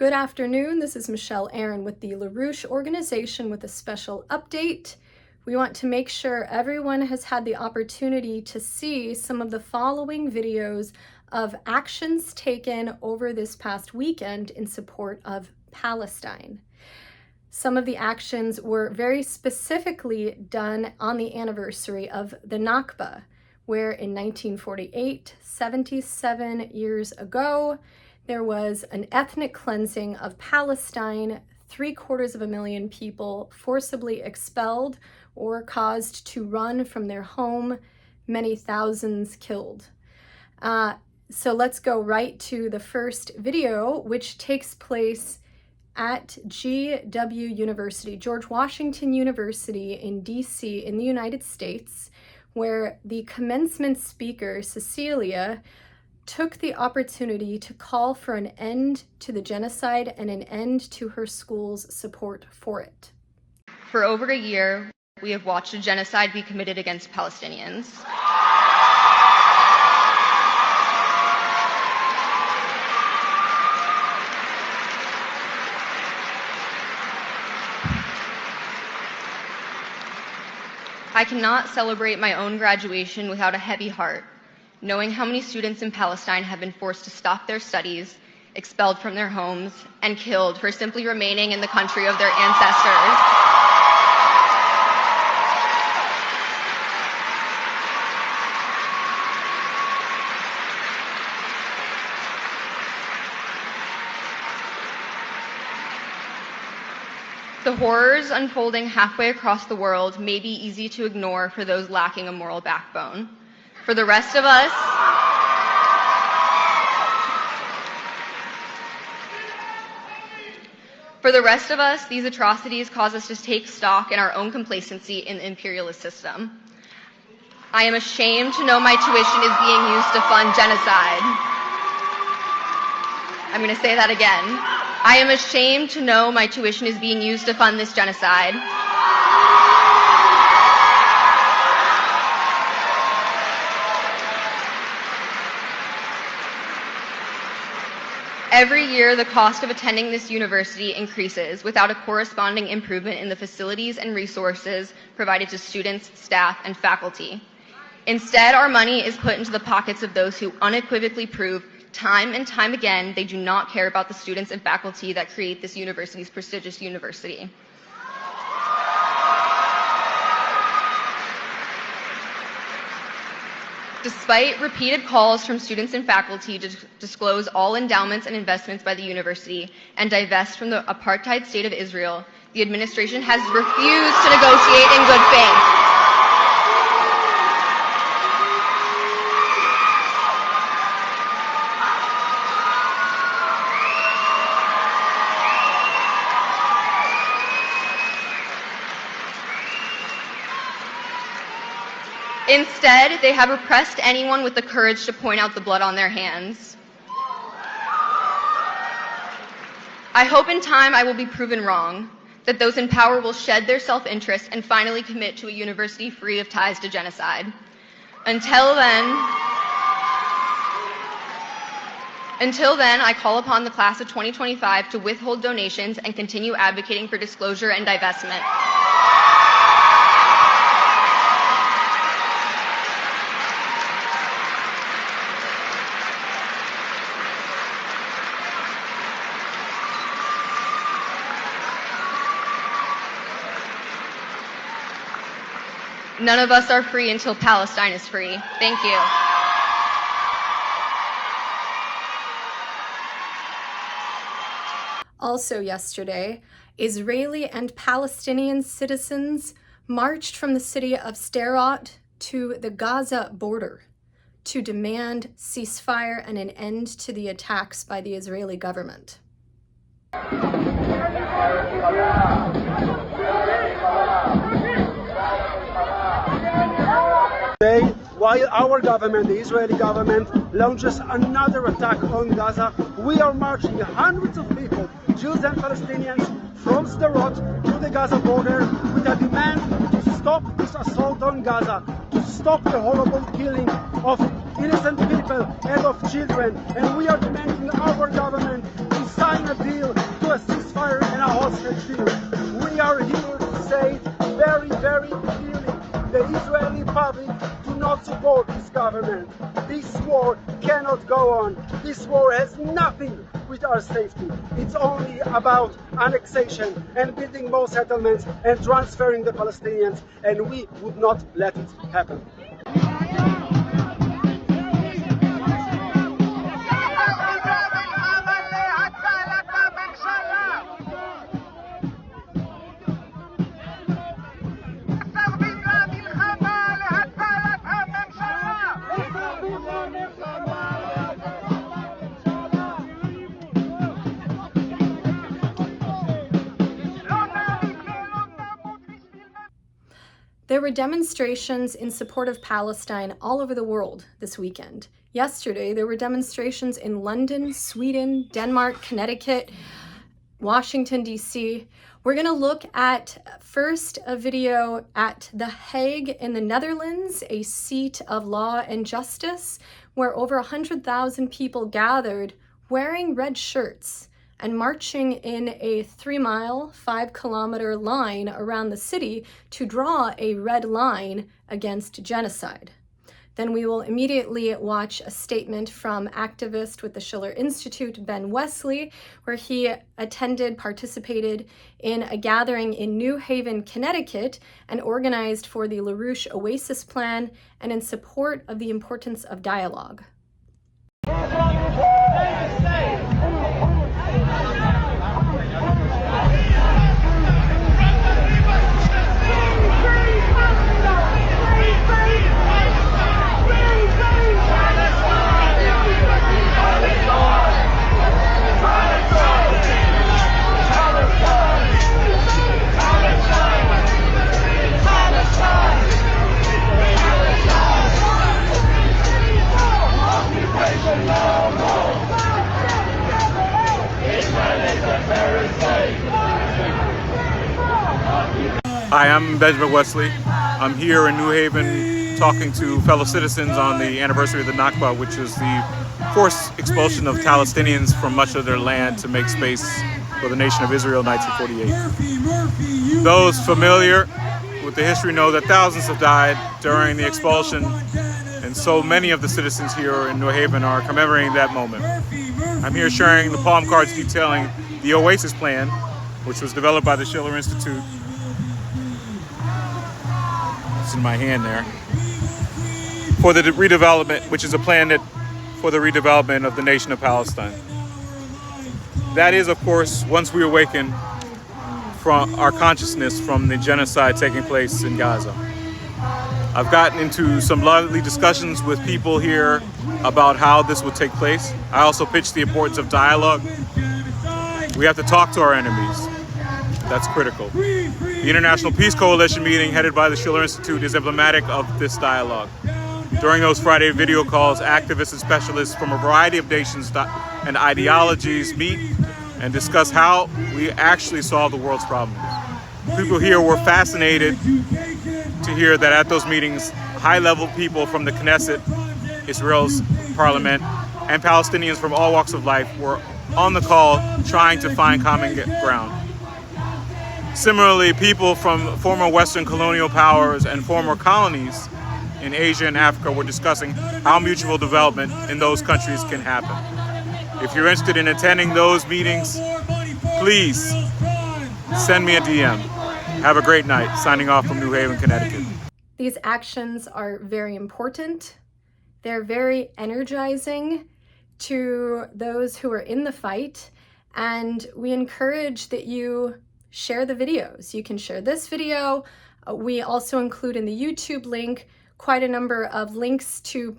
Good afternoon, this is Michelle Aaron with the LaRouche organization with a special update. We want to make sure everyone has had the opportunity to see some of the following videos of actions taken over this past weekend in support of Palestine. Some of the actions were very specifically done on the anniversary of the Nakba, where in 1948, 77 years ago, there was an ethnic cleansing of Palestine, 750,000 people forcibly expelled or caused to run from their home, many thousands killed. So let's go right to the first video, which takes place at GW University, George Washington University in DC in the United States, where the commencement speaker, Cecilia, took the opportunity to call for an end to the genocide and an end to her school's support for it. For over a year, we have watched a genocide be committed against Palestinians. I cannot celebrate my own graduation without a heavy heart, knowing how many students in Palestine have been forced to stop their studies, expelled from their homes, and killed for simply remaining in the country of their ancestors. The horrors unfolding halfway across the world may be easy to ignore for those lacking a moral backbone. For the rest of us, these atrocities cause us to take stock in our own complacency in the imperialist system. I am ashamed to know my tuition is being used to fund genocide. I'm going to say that again. I am ashamed to know my tuition is being used to fund this genocide. Every year, the cost of attending this university increases without a corresponding improvement in the facilities and resources provided to students, staff, and faculty. Instead, our money is put into the pockets of those who unequivocally prove time and time again they do not care about the students and faculty that create this university's prestigious university. Despite repeated calls from students and faculty to disclose all endowments and investments by the university and divest from the apartheid state of Israel, the administration has refused to negotiate in good faith. Instead, they have repressed anyone with the courage to point out the blood on their hands. I hope in time I will be proven wrong, that those in power will shed their self-interest and finally commit to a university free of ties to genocide. Until then, I call upon the class of 2025 to withhold donations and continue advocating for disclosure and divestment. None of us are free until Palestine is free. Thank you. Also yesterday, Israeli and Palestinian citizens marched from the city of Sderot to the Gaza border to demand ceasefire and an end to the attacks by the Israeli government. Today, while our government, the Israeli government, launches another attack on Gaza, we are marching hundreds of people, Jews and Palestinians, from Sderot to the Gaza border with a demand to stop this assault on Gaza, to stop the horrible killing of innocent people and of children. And we are demanding our government to sign a deal government. This war cannot go on. This war has nothing with our safety. It's only about annexation and building more settlements and transferring the Palestinians, and we would not let it happen. There were demonstrations in support of Palestine all over the world this weekend. Yesterday, there were demonstrations in London, Sweden, Denmark, Connecticut, Washington, D.C. We're going to look at first a video at The Hague in the Netherlands, a seat of law and justice, where over 100,000 people gathered wearing red shirts and marching in a 3-mile, 5-kilometer line around the city to draw a red line against genocide. Then we will immediately watch a statement from activist with the Schiller Institute, Ben Wesley, where he participated in a gathering in New Haven, Connecticut, and organized for the LaRouche Oasis Plan and in support of the importance of dialogue. Hi, I'm Ben Wesley. I'm here in New Haven talking to fellow citizens on the anniversary of the Nakba, which is the forced expulsion of Palestinians from much of their land to make space for the nation of Israel in 1948. Those familiar with the history know that thousands have died during the expulsion, and so many of the citizens here in New Haven are commemorating that moment. I'm here sharing the palm cards detailing the Oasis Plan, which was developed by the Schiller Institute. It's in my hand there. For the redevelopment, which is a plan for the redevelopment of the nation of Palestine. That is, of course, once we awaken from our consciousness from the genocide taking place in Gaza. I've gotten into some lively discussions with people here about how this would take place. I also pitched the importance of dialogue. We have to talk to our enemies. That's critical. The International Peace Coalition meeting headed by the Schiller Institute is emblematic of this dialogue. During those Friday video calls, activists and specialists from a variety of nations and ideologies meet and discuss how we actually solve the world's problems. People here were fascinated to hear that at those meetings, high-level people from the Knesset, Israel's parliament, and Palestinians from all walks of life were on the call trying to find common ground. Similarly, people from former Western colonial powers and former colonies in Asia and Africa were discussing how mutual development in those countries can happen. If you're interested in attending those meetings, please send me a DM. Have a great night. Signing off from New Haven, Connecticut. These actions are very important. They're very energizing to those who are in the fight, and we encourage that you share the videos. You can share this video. We also include in the YouTube link quite a number of links to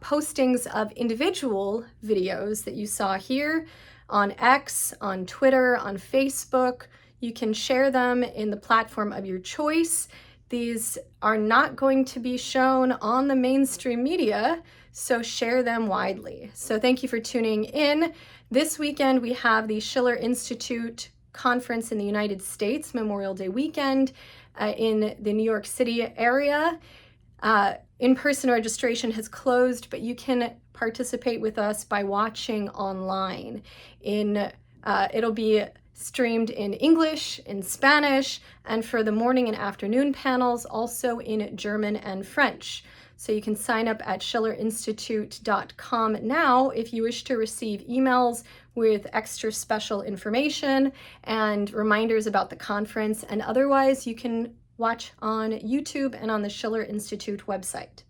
postings of individual videos that you saw here on X, on Twitter, on Facebook. You can share them in the platform of your choice. These are not going to be shown on the mainstream media, so share them widely. So thank you for tuning in. This weekend we have the Schiller Institute conference in the United States, Memorial Day weekend, in the New York City area. In-person registration has closed, but you can participate with us by watching online. It'll be streamed in English, in Spanish, and for the morning and afternoon panels, also in German and French. So you can sign up at schillerinstitute.com now if you wish to receive emails with extra special information and reminders about the conference. And otherwise, you can watch on YouTube and on the Schiller Institute website.